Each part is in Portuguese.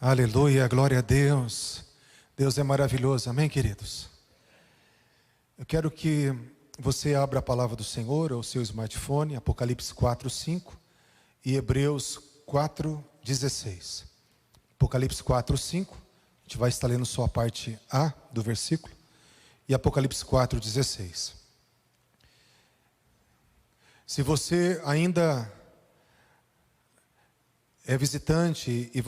Aleluia, glória a Deus. Deus é maravilhoso, amém, queridos? Eu quero que você abra a palavra do Senhor ao seu smartphone, Apocalipse 4:5 e Hebreus 4:16. Apocalipse 4:5, a gente vai estar lendo só a parte A do versículo, e Apocalipse 4:16. Se você ainda é visitante e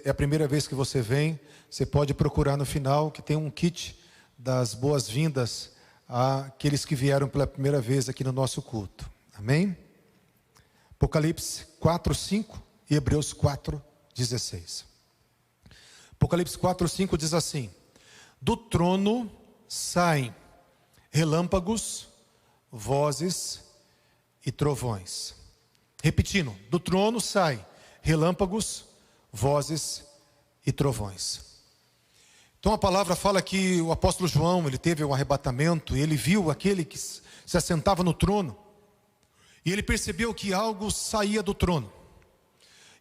é a primeira vez que você vem, você pode procurar no final que tem um kit das boas-vindas àqueles que vieram pela primeira vez aqui no nosso culto. Amém? Apocalipse 4:5 e Hebreus 4:16. Apocalipse 4:5 diz assim: do trono saem relâmpagos, vozes e trovões. Repetindo, do trono saem relâmpagos, vozes e trovões. Então a palavra fala que o apóstolo João, ele teve um arrebatamento, e ele viu aquele que se assentava no trono, e ele percebeu que algo saía do trono.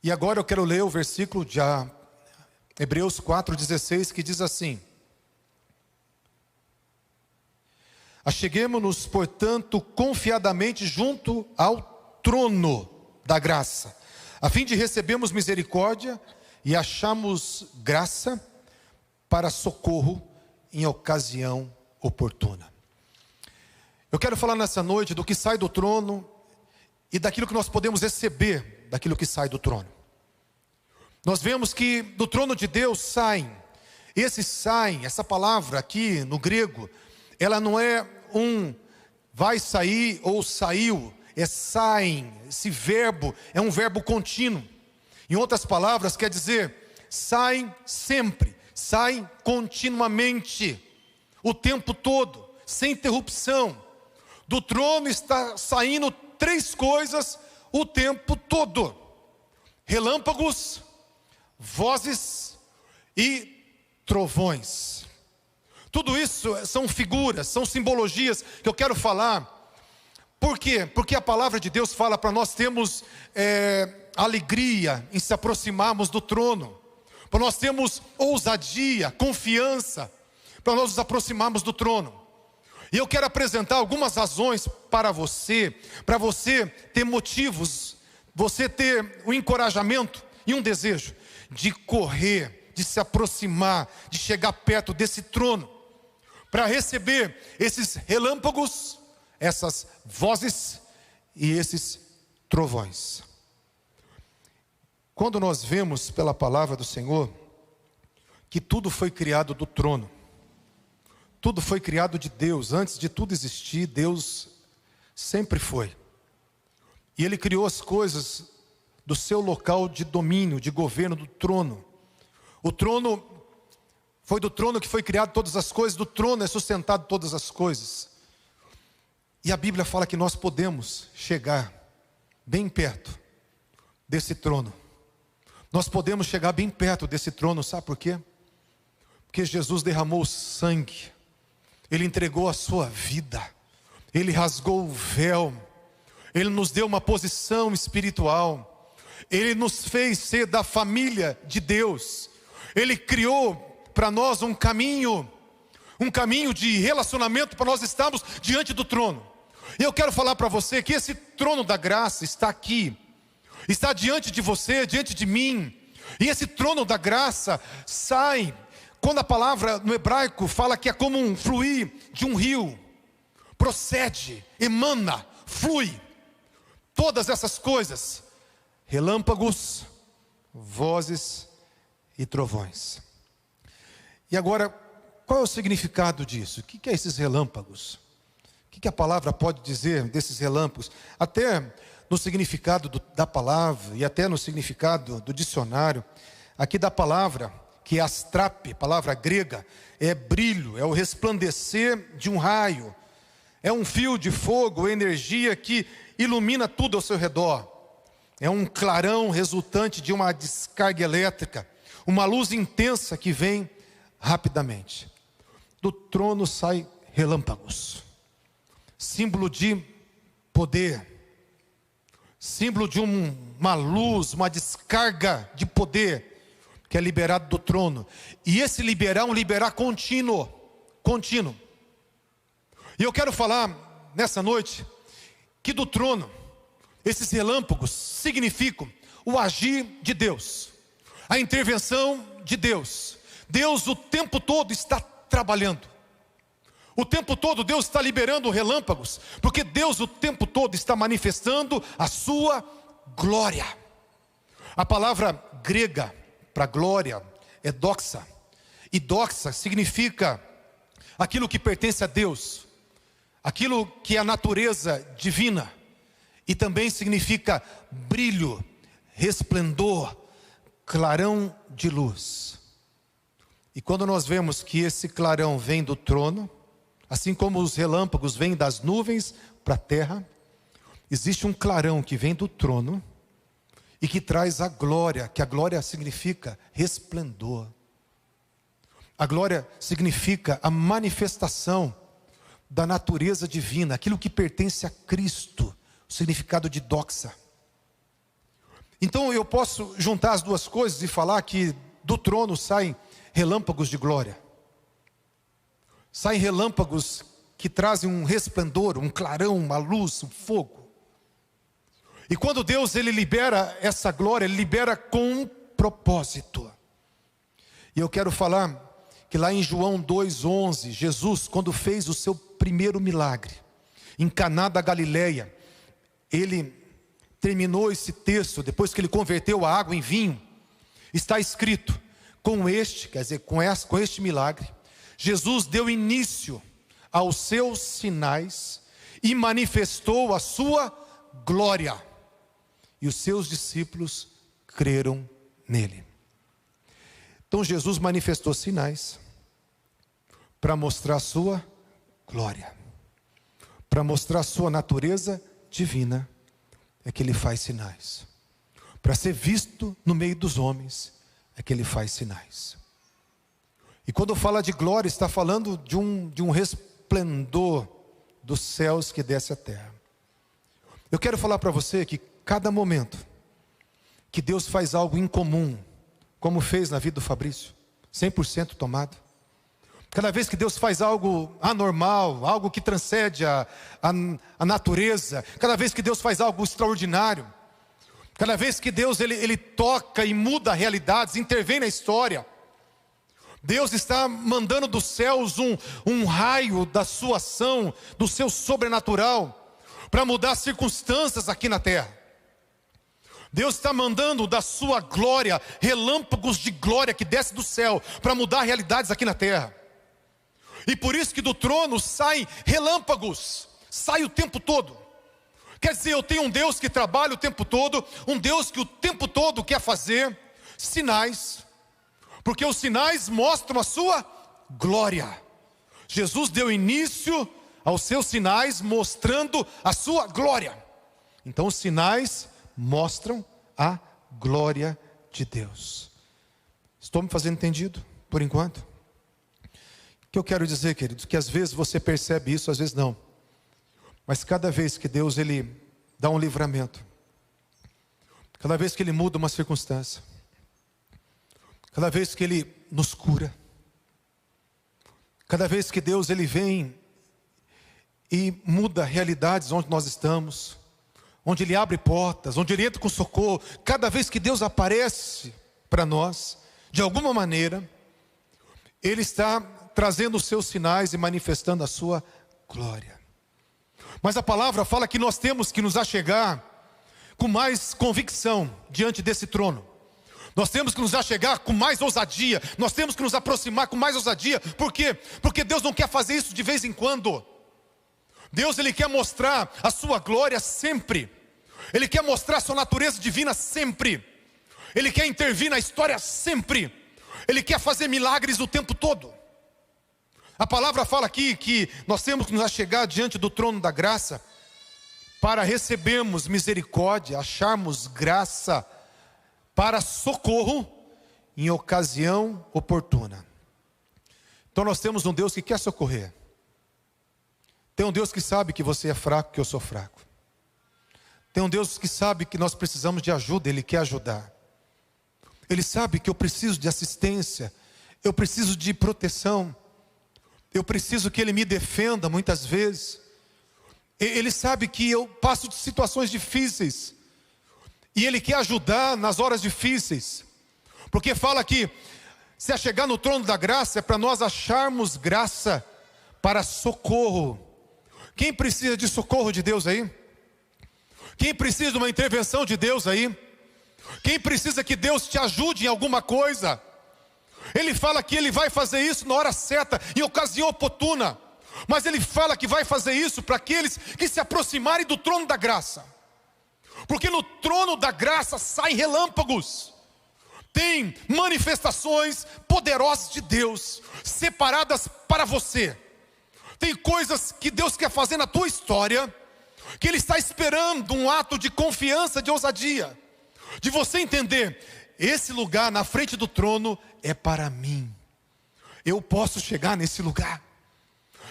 E agora eu quero ler o versículo de Hebreus 4:16, que diz assim: acheguemo-nos, portanto, confiadamente junto ao trono da graça, a fim de recebermos misericórdia e acharmos graça para socorro em ocasião oportuna. Eu quero falar nessa noite do que sai do trono e daquilo que nós podemos receber daquilo que sai do trono. Nós vemos que do trono de Deus saem, essa palavra aqui no grego, ela não é vai sair ou saiu, é saem. Esse verbo é um verbo contínuo. Em outras palavras, quer dizer, saem sempre, saem continuamente, o tempo todo, sem interrupção. Do trono está saindo três coisas o tempo todo: relâmpagos, vozes e trovões. Tudo isso são figuras, são simbologias que eu quero falar. Por quê? Porque a palavra de Deus fala para nós termos alegria em se aproximarmos do trono, para nós termos ousadia, confiança, para nós nos aproximarmos do trono. E eu quero apresentar algumas razões para você ter motivos, você ter um encorajamento e um desejo de correr, de se aproximar, de chegar perto desse trono, para receber esses relâmpagos, essas vozes e esses trovões. Quando nós vemos pela palavra do Senhor que tudo foi criado do trono, tudo foi criado de Deus. Antes de tudo existir, Deus sempre foi, e Ele criou as coisas do seu local de domínio, de governo, do trono. O trono foi do trono que foi criado todas as coisas, do trono é sustentado todas as coisas. E a Bíblia fala que nós podemos chegar bem perto desse trono. Nós podemos chegar bem perto desse trono, sabe por quê? Porque Jesus derramou sangue, Ele entregou a sua vida, Ele rasgou o véu, Ele nos deu uma posição espiritual, Ele nos fez ser da família de Deus, Ele criou para nós um caminho de relacionamento para nós estarmos diante do trono. E eu quero falar para você que esse trono da graça está aqui, está diante de você, diante de mim. E esse trono da graça sai, quando a palavra no hebraico fala que é como um fluir de um rio, procede, emana, flui. Todas essas coisas, relâmpagos, vozes e trovões. E agora, qual é o significado disso? O que é esses relâmpagos? O que a palavra pode dizer desses relâmpagos? Até no significado da palavra e até no significado do dicionário, aqui da palavra, que é astrape, palavra grega, é brilho, é o resplandecer de um raio, é um fio de fogo, energia que ilumina tudo ao seu redor, é um clarão resultante de uma descarga elétrica, uma luz intensa que vem rapidamente. Do trono sai relâmpagos, símbolo de poder, símbolo de uma luz, uma descarga de poder que é liberado do trono. E esse liberar é um liberar contínuo. E eu quero falar nessa noite que do trono, esses relâmpagos significam o agir de Deus, a intervenção de Deus. Deus o tempo todo está trabalhando. O tempo todo Deus está liberando relâmpagos, porque Deus o tempo todo está manifestando a sua glória. A palavra grega para glória é doxa. E doxa significa aquilo que pertence a Deus, aquilo que é a natureza divina. E também significa brilho, resplendor, clarão de luz. E quando nós vemos que esse clarão vem do trono, assim como os relâmpagos vêm das nuvens para a terra, existe um clarão que vem do trono e que traz a glória, que a glória significa resplendor. A glória significa a manifestação da natureza divina, aquilo que pertence a Cristo, o significado de doxa. Então eu posso juntar as duas coisas e falar que do trono saem relâmpagos de glória. Saem relâmpagos que trazem um resplendor, um clarão, uma luz, um fogo. E quando Deus ele libera essa glória, Ele libera com um propósito. E eu quero falar que lá em João 2,11, Jesus, quando fez o seu primeiro milagre, em Caná da Galileia, Ele terminou esse texto, depois que Ele converteu a água em vinho, está escrito, com este milagre, Jesus deu início aos seus sinais e manifestou a sua glória. E os seus discípulos creram nele. Então Jesus manifestou sinais para mostrar a sua glória, para mostrar a sua natureza divina, é que Ele faz sinais. Para ser visto no meio dos homens, é que Ele faz sinais. E quando fala de glória, está falando de um resplendor dos céus que desce à terra. Eu quero falar para você que cada momento que Deus faz algo incomum, como fez na vida do Fabrício, 100% tomado. Cada vez que Deus faz algo anormal, algo que transcende a natureza, cada vez que Deus faz algo extraordinário, cada vez que Deus ele toca e muda realidades, intervém na história, Deus está mandando dos céus um raio da sua ação, do seu sobrenatural, para mudar circunstâncias aqui na terra. Deus está mandando da sua glória, relâmpagos de glória que desce do céu, para mudar realidades aqui na terra. E por isso que do trono saem relâmpagos, sai o tempo todo. Quer dizer, eu tenho um Deus que trabalha o tempo todo, um Deus que o tempo todo quer fazer sinais, porque os sinais mostram a sua glória. Jesus deu início aos seus sinais, mostrando a sua glória. Então os sinais mostram a glória de Deus. Estou me fazendo entendido por enquanto? O que eu quero dizer, queridos, que às vezes você percebe isso, às vezes não. Mas cada vez que Deus ele dá um livramento, cada vez que Ele muda uma circunstância, cada vez que Ele nos cura, cada vez que Deus ele vem e muda realidades onde nós estamos, onde Ele abre portas, onde Ele entra com socorro, cada vez que Deus aparece para nós, de alguma maneira, Ele está trazendo os seus sinais e manifestando a sua glória. Mas a palavra fala que nós temos que nos achegar com mais convicção diante desse trono. Nós temos que nos achegar com mais ousadia, nós temos que nos aproximar com mais ousadia. Por quê? Porque Deus não quer fazer isso de vez em quando. Deus ele quer mostrar a sua glória sempre. Ele quer mostrar a sua natureza divina sempre. Ele quer intervir na história sempre. Ele quer fazer milagres o tempo todo. A palavra fala aqui que nós temos que nos achegar diante do trono da graça para recebermos misericórdia, acharmos graça para socorro em ocasião oportuna. Então nós temos um Deus que quer socorrer. Tem um Deus que sabe que você é fraco, que eu sou fraco. Tem um Deus que sabe que nós precisamos de ajuda, Ele quer ajudar. Ele sabe que eu preciso de assistência, eu preciso de proteção, eu preciso que Ele me defenda muitas vezes. Ele sabe que eu passo de situações difíceis, e Ele quer ajudar nas horas difíceis, porque fala que se a chegar no trono da graça é para nós acharmos graça para socorro. Quem precisa de socorro de Deus aí? Quem precisa de uma intervenção de Deus aí? Quem precisa que Deus te ajude em alguma coisa? Ele fala que Ele vai fazer isso na hora certa, em ocasião oportuna. Mas Ele fala que vai fazer isso para aqueles que se aproximarem do trono da graça. Porque no trono da graça saem relâmpagos. Tem manifestações poderosas de Deus, separadas para você. Tem coisas que Deus quer fazer na tua história, que Ele está esperando um ato de confiança, de ousadia. De você entender, esse lugar na frente do trono é para mim. Eu posso chegar nesse lugar.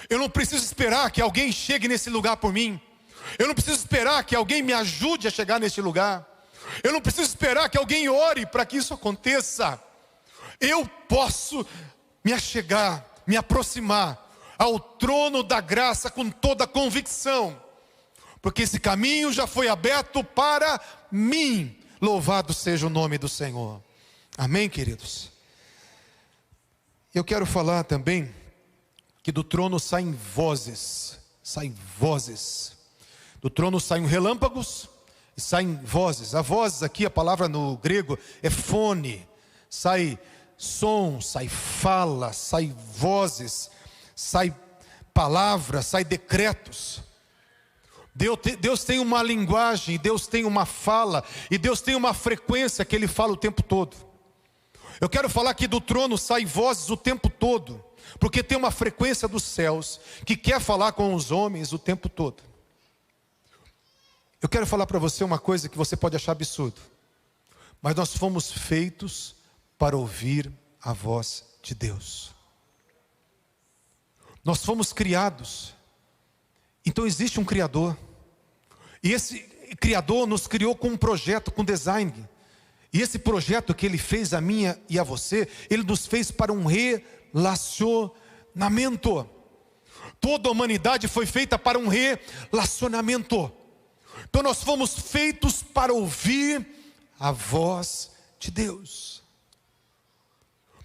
Eu não preciso esperar que alguém chegue nesse lugar por mim. Eu não preciso esperar que alguém me ajude a chegar nesse lugar. Eu não preciso esperar que alguém ore para que isso aconteça. Eu posso me achegar, me aproximar ao trono da graça com toda convicção, porque esse caminho já foi aberto para mim. Louvado seja o nome do Senhor. Amém, queridos? Eu quero falar também que do trono saem vozes. Do trono saem relâmpagos e saem vozes. A voz aqui, a palavra no grego é fone. Sai som, sai fala, sai vozes, sai palavras, sai decretos. Deus tem uma linguagem, Deus tem uma fala, e Deus tem uma frequência que Ele fala o tempo todo. Eu quero falar que do trono saem vozes o tempo todo, porque tem uma frequência dos céus que quer falar com os homens o tempo todo. Eu quero falar para você uma coisa que você pode achar absurdo, mas nós fomos feitos para ouvir a voz de Deus. Nós fomos criados, então existe um Criador, e esse Criador nos criou com um projeto, com design, e esse projeto que Ele fez a mim e a você, Ele nos fez para um relacionamento. Toda a humanidade foi feita para um relacionamento. Então nós fomos feitos para ouvir a voz de Deus.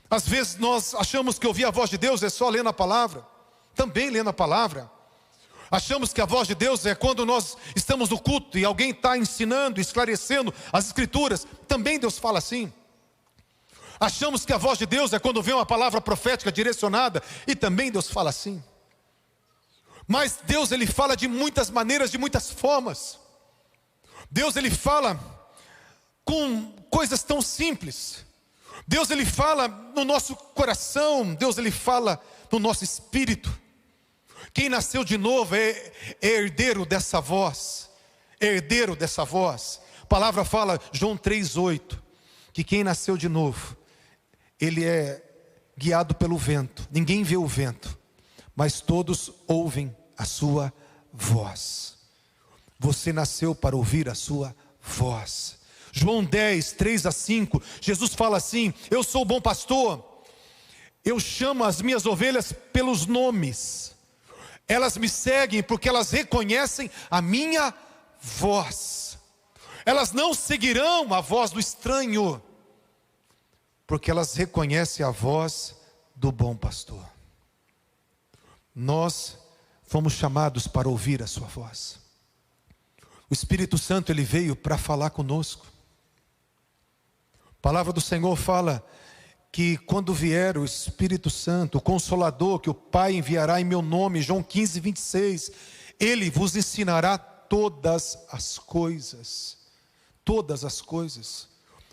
Às vezes nós achamos que ouvir a voz de Deus é só lendo a palavra. Também lendo a palavra. Achamos que a voz de Deus é quando nós estamos no culto e alguém está ensinando, esclarecendo as escrituras. Também Deus fala assim. Achamos que a voz de Deus é quando vem uma palavra profética direcionada, e também Deus fala assim. Mas Deus, Ele fala de muitas maneiras, de muitas formas. Deus, Ele fala com coisas tão simples. Deus, Ele fala no nosso coração. Deus, Ele fala no nosso espírito. Quem nasceu de novo é herdeiro dessa voz. Herdeiro dessa voz. A palavra fala, João 3,8, que quem nasceu de novo, ele é guiado pelo vento. Ninguém vê o vento, mas todos ouvem a sua voz. Você nasceu para ouvir a sua voz. João 10, 3-5, Jesus fala assim: eu sou o bom pastor, eu chamo as minhas ovelhas pelos nomes. Elas me seguem porque elas reconhecem a minha voz. Elas não seguirão a voz do estranho, porque elas reconhecem a voz do bom pastor. Nós fomos chamados para ouvir a sua voz. O Espírito Santo, ele veio para falar conosco. A palavra do Senhor fala que quando vier o Espírito Santo, o Consolador, que o Pai enviará em meu nome, João 15, 26, Ele vos ensinará todas as coisas. Todas as coisas.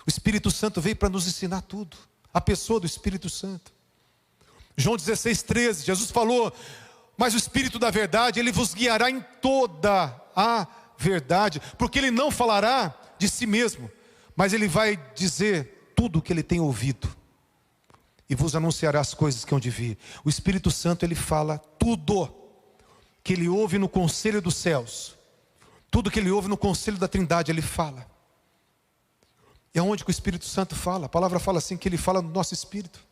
O Espírito Santo veio para nos ensinar tudo. A pessoa do Espírito Santo. João 16, 13, Jesus falou: mas o Espírito da verdade, Ele vos guiará em toda a verdade, porque Ele não falará de si mesmo, mas Ele vai dizer tudo o que Ele tem ouvido, e vos anunciará as coisas que hão de vir. O Espírito Santo, Ele fala tudo que Ele ouve no conselho dos céus, tudo que Ele ouve no conselho da Trindade, Ele fala. E aonde que o Espírito Santo fala? A palavra fala assim, que ele fala no nosso espírito.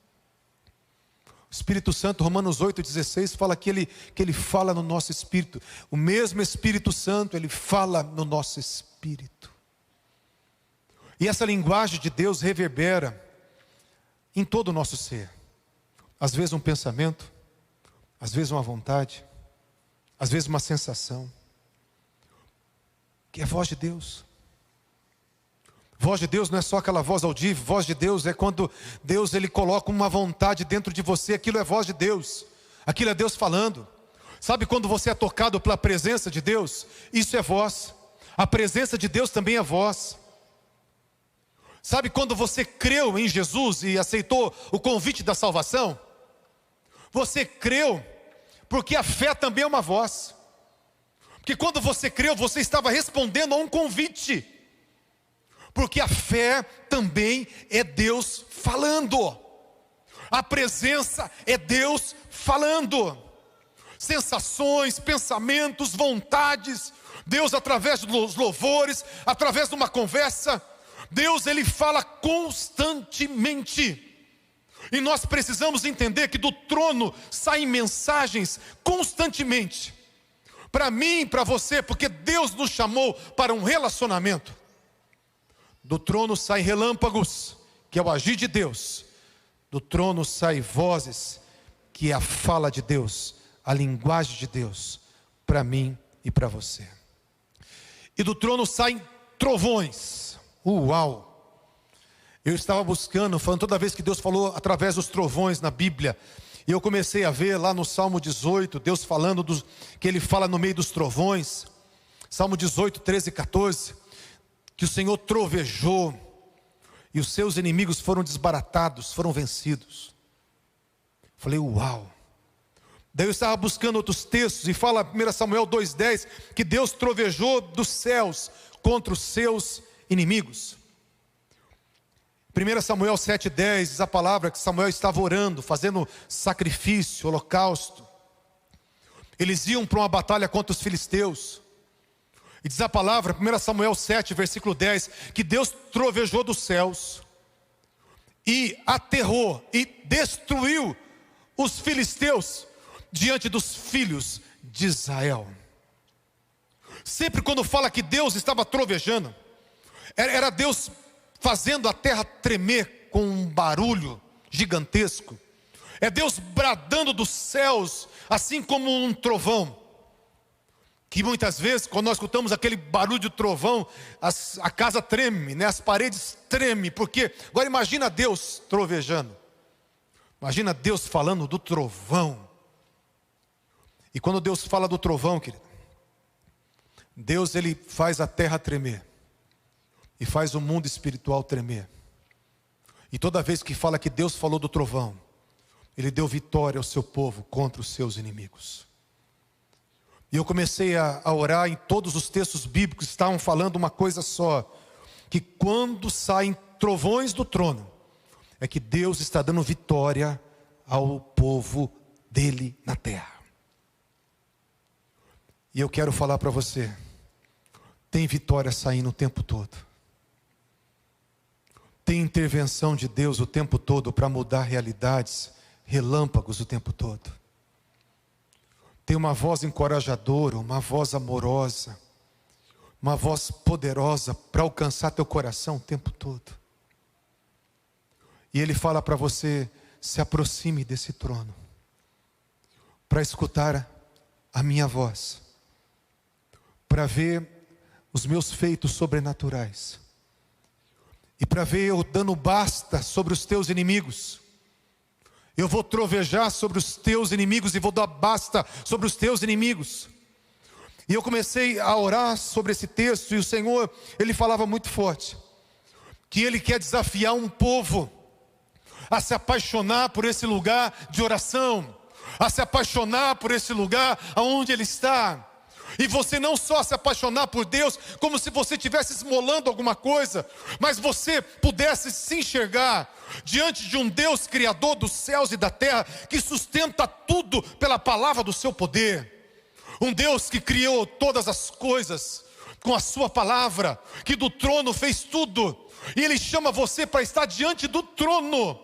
O Espírito Santo, Romanos 8,16, fala que ele fala no nosso espírito. O mesmo Espírito Santo, ele fala no nosso espírito. E essa linguagem de Deus reverbera em todo o nosso ser. Às vezes um pensamento, às vezes uma vontade, às vezes uma sensação, que é a voz de Deus. Voz de Deus não é só aquela voz audível. Voz de Deus é quando Deus ele coloca uma vontade dentro de você. Aquilo é voz de Deus. Aquilo é Deus falando. Sabe quando você é tocado pela presença de Deus? Isso é voz. A presença de Deus também é voz. Sabe quando você creu em Jesus e aceitou o convite da salvação? Você creu porque a fé também é uma voz. Porque quando você creu, você estava respondendo a um convite. Porque a fé também é Deus falando. A presença é Deus falando. Sensações, pensamentos, vontades. Deus através dos louvores, através de uma conversa. Deus ele fala constantemente. E nós precisamos entender que do trono saem mensagens constantemente. Para mim e para você, porque Deus nos chamou para um relacionamento. Do trono saem relâmpagos, que é o agir de Deus. Do trono saem vozes, que é a fala de Deus, a linguagem de Deus, para mim e para você. E do trono saem trovões. Uau! Eu estava buscando, falando toda vez que Deus falou através dos trovões na Bíblia. E eu comecei a ver lá no Salmo 18, Deus falando, que Ele fala no meio dos trovões. Salmo 18, 13 e 14. Que o Senhor trovejou e os seus inimigos foram desbaratados, foram vencidos. Falei, uau. Daí eu estava buscando outros textos e fala 1 Samuel 2,10 que Deus trovejou dos céus contra os seus inimigos. 1 Samuel 7,10 diz a palavra que Samuel estava orando, fazendo sacrifício, holocausto. Eles iam para uma batalha contra os filisteus. E diz a palavra, 1 Samuel 7, versículo 10, que Deus trovejou dos céus e aterrou e destruiu os filisteus diante dos filhos de Israel. Sempre quando fala que Deus estava trovejando, era Deus fazendo a terra tremer com um barulho gigantesco. É Deus bradando dos céus, assim como um trovão. Que muitas vezes, quando nós escutamos aquele barulho de trovão, a casa treme, né? As paredes tremem, porque agora imagina Deus trovejando. Imagina Deus falando do trovão. E quando Deus fala do trovão, querido, Deus ele faz a terra tremer e faz o mundo espiritual tremer. E toda vez que fala que Deus falou do trovão, Ele deu vitória ao seu povo contra os seus inimigos. E eu comecei a orar em todos os textos bíblicos, estavam falando uma coisa só, que quando saem trovões do trono, é que Deus está dando vitória ao povo dele na terra. E eu quero falar para você, tem vitória saindo o tempo todo. Tem intervenção de Deus o tempo todo para mudar realidades, relâmpagos o tempo todo. Tem uma voz encorajadora, uma voz amorosa, uma voz poderosa para alcançar teu coração o tempo todo. E Ele fala para você, se aproxime desse trono, para escutar a minha voz, para ver os meus feitos sobrenaturais, e para ver eu dando basta sobre os teus inimigos. Eu vou trovejar sobre os teus inimigos e vou dar basta sobre os teus inimigos. E eu comecei a orar sobre esse texto e o Senhor, Ele falava muito forte, que Ele quer desafiar um povo a se apaixonar por esse lugar de oração, a se apaixonar por esse lugar aonde Ele está. E você não só se apaixonar por Deus, como se você estivesse esmolando alguma coisa, mas você pudesse se enxergar diante de um Deus criador dos céus e da terra, que sustenta tudo pela palavra do seu poder. Um Deus que criou todas as coisas com a sua palavra, que do trono fez tudo. E Ele chama você para estar diante do trono,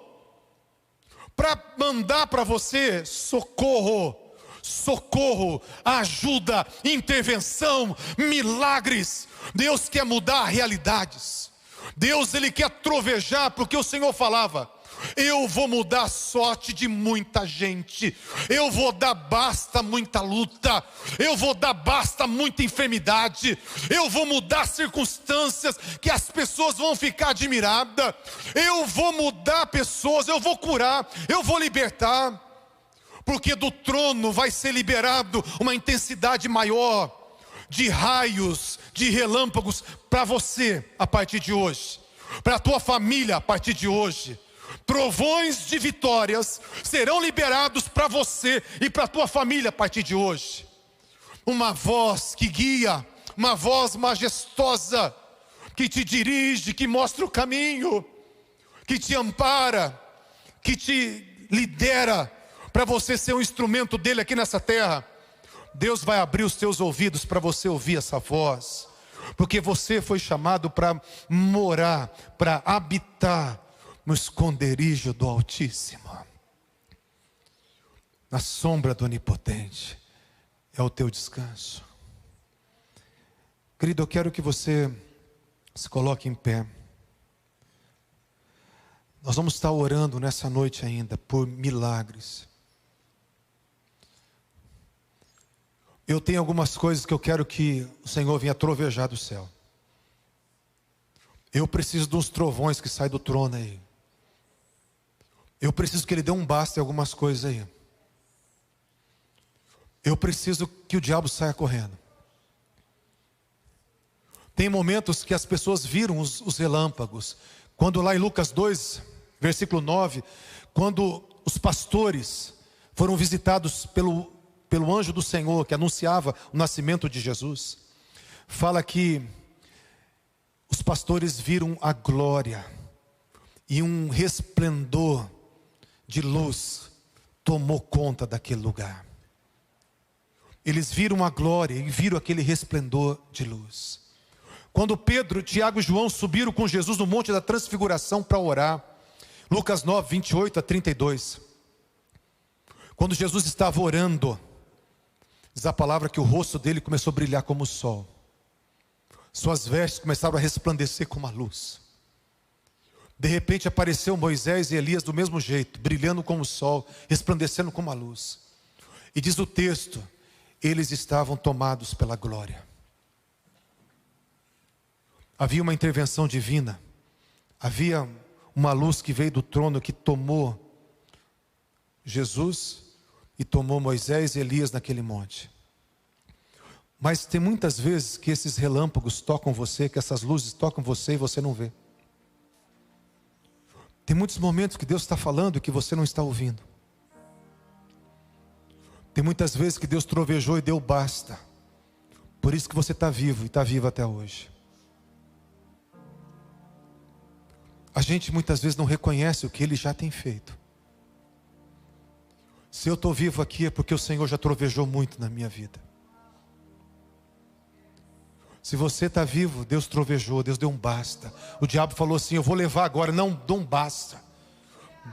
para mandar para você socorro, socorro, ajuda, intervenção, milagres. Deus quer mudar realidades. Deus, Ele quer trovejar, porque o Senhor falava: eu vou mudar a sorte de muita gente, eu vou dar basta a muita luta, eu vou dar basta a muita enfermidade, eu vou mudar circunstâncias que as pessoas vão ficar admiradas, eu vou mudar pessoas, eu vou curar, eu vou libertar, porque do trono vai ser liberado uma intensidade maior de raios, de relâmpagos para você a partir de hoje, para a tua família a partir de hoje. Trovões de vitórias serão liberados para você e para a tua família a partir de hoje. Uma voz que guia, uma voz majestosa, que te dirige, que mostra o caminho, que te ampara, que te lidera, para você ser um instrumento dele aqui nessa terra. Deus vai abrir os teus ouvidos para você ouvir essa voz, porque você foi chamado para morar, para habitar no esconderijo do Altíssimo, na sombra do Onipotente, é o teu descanso. Querido, eu quero que você se coloque em pé. Nós vamos estar orando nessa noite ainda por milagres. Eu tenho algumas coisas que eu quero que o Senhor venha trovejar do céu. Eu preciso de uns trovões que saem do trono aí. Eu preciso que Ele dê um basta em algumas coisas aí. Eu preciso que o diabo saia correndo. Tem momentos que as pessoas viram os relâmpagos. Quando lá em Lucas 2, versículo 9, quando os pastores foram visitados pelo anjo do Senhor, que anunciava o nascimento de Jesus, fala que os pastores viram a glória, e um resplendor de luz tomou conta daquele lugar. Eles viram a glória e viram aquele resplendor de luz. Quando Pedro, Tiago e João subiram com Jesus no monte da transfiguração para orar, Lucas 9, 28 a 32, quando Jesus estava orando, diz a palavra que o rosto dele começou a brilhar como o sol, suas vestes começaram a resplandecer como a luz. De repente apareceu Moisés e Elias do mesmo jeito, brilhando como o sol, resplandecendo como a luz. E diz o texto, eles estavam tomados pela glória. Havia uma intervenção divina, havia uma luz que veio do trono que tomou Jesus e tomou Moisés e Elias naquele monte. Mas tem muitas vezes que esses relâmpagos tocam você, que essas luzes tocam você e você não vê. Tem muitos momentos que Deus está falando e que você não está ouvindo. Tem muitas vezes que Deus trovejou e deu basta. Por isso que você está vivo e está vivo até hoje. A gente muitas vezes não reconhece o que Ele já tem feito. Se eu estou vivo aqui é porque o Senhor já trovejou muito na minha vida. Se você está vivo, Deus trovejou, Deus deu um basta. O diabo falou assim, eu vou levar agora, não, dou um basta.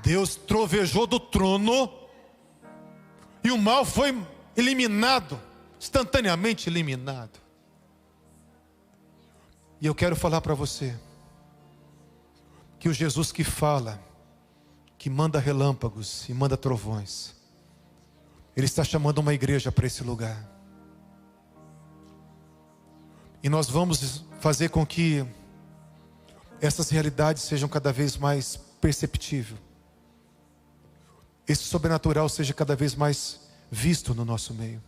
Deus trovejou do trono e o mal foi eliminado, instantaneamente eliminado. E eu quero falar para você que o Jesus que fala, que manda relâmpagos e manda trovões, Ele está chamando uma igreja para esse lugar. E nós vamos fazer com que essas realidades sejam cada vez mais perceptíveis. Esse sobrenatural seja cada vez mais visto no nosso meio.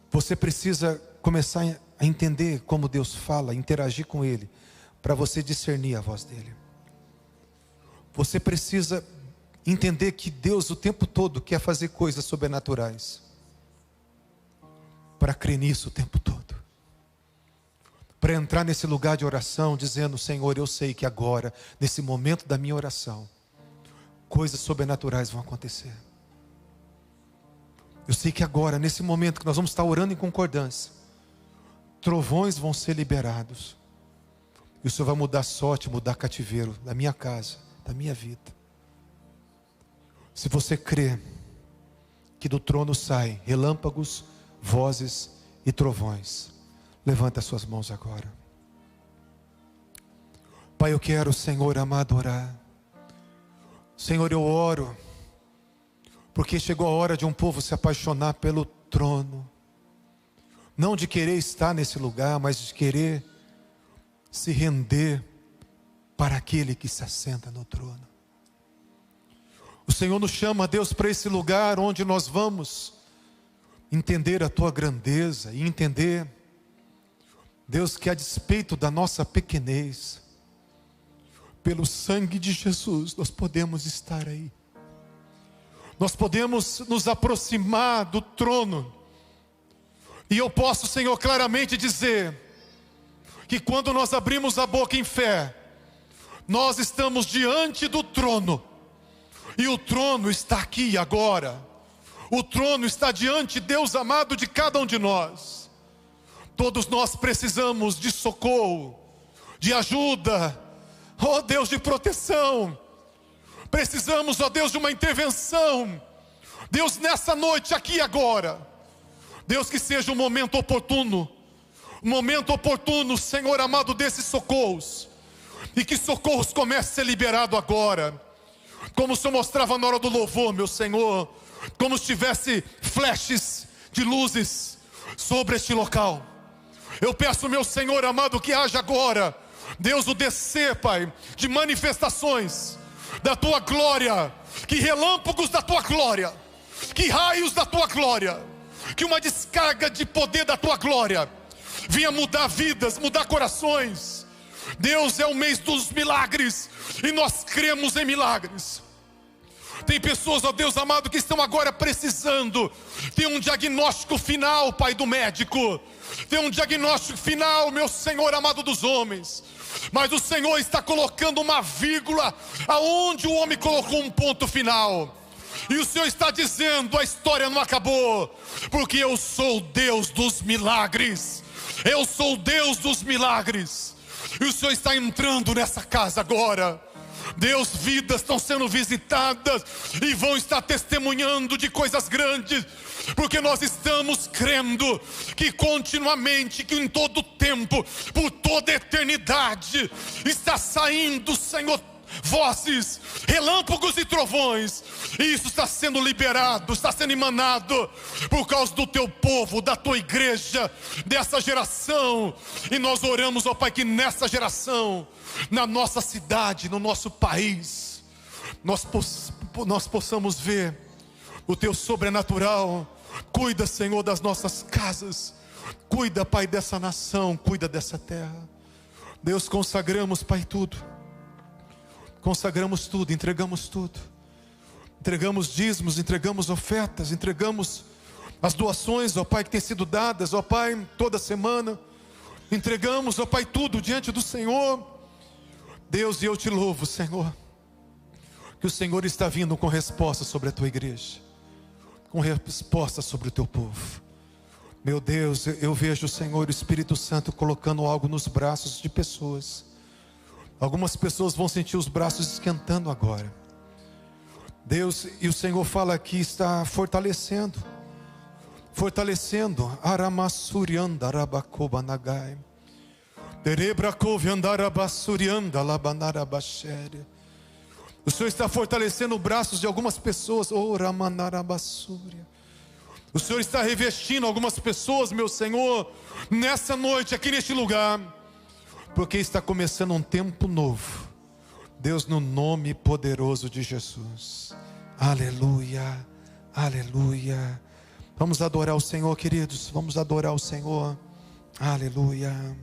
Você precisa começar a entender como Deus fala, interagir com Ele, para você discernir a voz dEle. Você precisa entender que Deus o tempo todo quer fazer coisas sobrenaturais, para crer nisso o tempo todo, para entrar nesse lugar de oração dizendo, Senhor, eu sei que agora, nesse momento da minha oração, coisas sobrenaturais vão acontecer. Eu sei que agora, nesse momento que nós vamos estar orando em concordância, trovões vão ser liberados, E o Senhor vai mudar sorte, mudar cativeiro da minha casa, da minha vida. Se você crê que do trono saem relâmpagos, vozes e trovões, levanta as suas mãos agora. Pai, eu quero, Senhor amado, orar. Senhor, eu oro, porque chegou a hora de um povo se apaixonar pelo trono. Não de querer estar nesse lugar, mas de querer se render para aquele que se assenta no trono. O Senhor nos chama, Deus, para esse lugar onde nós vamos entender a Tua grandeza e entender, Deus, que a despeito da nossa pequenez, pelo sangue de Jesus, nós podemos estar aí. Nós podemos nos aproximar do trono. E eu posso, Senhor, claramente dizer que quando nós abrimos a boca em fé, nós estamos diante do trono. E o trono está aqui agora. O trono está diante, Deus amado, de cada um de nós. Todos nós precisamos de socorro, de ajuda, ó Deus, de proteção. Precisamos, ó Deus, de uma intervenção. Deus, nessa noite aqui agora, Deus, que seja um momento oportuno, Senhor amado, desses socorros, e que socorros comecem a ser liberados agora, como o Senhor mostrava na hora do louvor, meu Senhor, como se tivesse flashes de luzes sobre este local. Eu peço, meu Senhor amado, que haja agora, Deus, o descer, Pai, de manifestações da Tua glória, que relâmpagos da Tua glória, que raios da Tua glória, que uma descarga de poder da Tua glória venha mudar vidas, mudar corações. Deus, é o mês dos milagres e nós cremos em milagres. Tem pessoas, ó Deus amado, que estão agora precisando ter um diagnóstico final, Pai, do médico, ter um diagnóstico final, meu Senhor amado, dos homens. Mas o Senhor está colocando uma vírgula aonde o homem colocou um ponto final. E o Senhor está dizendo: a história não acabou, porque eu sou o Deus dos milagres. Eu sou o Deus dos milagres. E o Senhor está entrando nessa casa agora. Deus, vidas estão sendo visitadas e vão estar testemunhando de coisas grandes, porque nós estamos crendo que continuamente, que em todo tempo, por toda a eternidade, está saindo, Senhor, vozes, relâmpagos e trovões, e isso está sendo liberado, está sendo emanado por causa do Teu povo, da Tua igreja, dessa geração. E nós oramos, ó Pai, que nessa geração, na nossa cidade, no nosso país, nós possamos ver o Teu sobrenatural. Cuida, Senhor, das nossas casas, cuida, Pai, dessa nação, cuida dessa terra. Deus, consagramos, Pai, tudo. Consagramos tudo, entregamos tudo. Entregamos dízimos, entregamos ofertas, entregamos as doações, ó Pai, que têm sido dadas, ó Pai, toda semana. Entregamos, ó Pai, tudo diante do Senhor. Deus, e eu te louvo, Senhor, que o Senhor está vindo com resposta sobre a Tua igreja, com resposta sobre o Teu povo. Meu Deus, eu vejo, Senhor, o Espírito Santo colocando algo nos braços de pessoas. Algumas pessoas vão sentir os braços esquentando agora. Deus, e o Senhor fala aqui, está fortalecendo. Aramassurianda Arabacobanagai. O Senhor está fortalecendo os braços de algumas pessoas. O Senhor está revestindo algumas pessoas, meu Senhor, nessa noite, aqui neste lugar, porque está começando um tempo novo. Deus, no nome poderoso de Jesus. Aleluia, aleluia. Vamos adorar o Senhor, queridos. Vamos adorar o Senhor. Aleluia.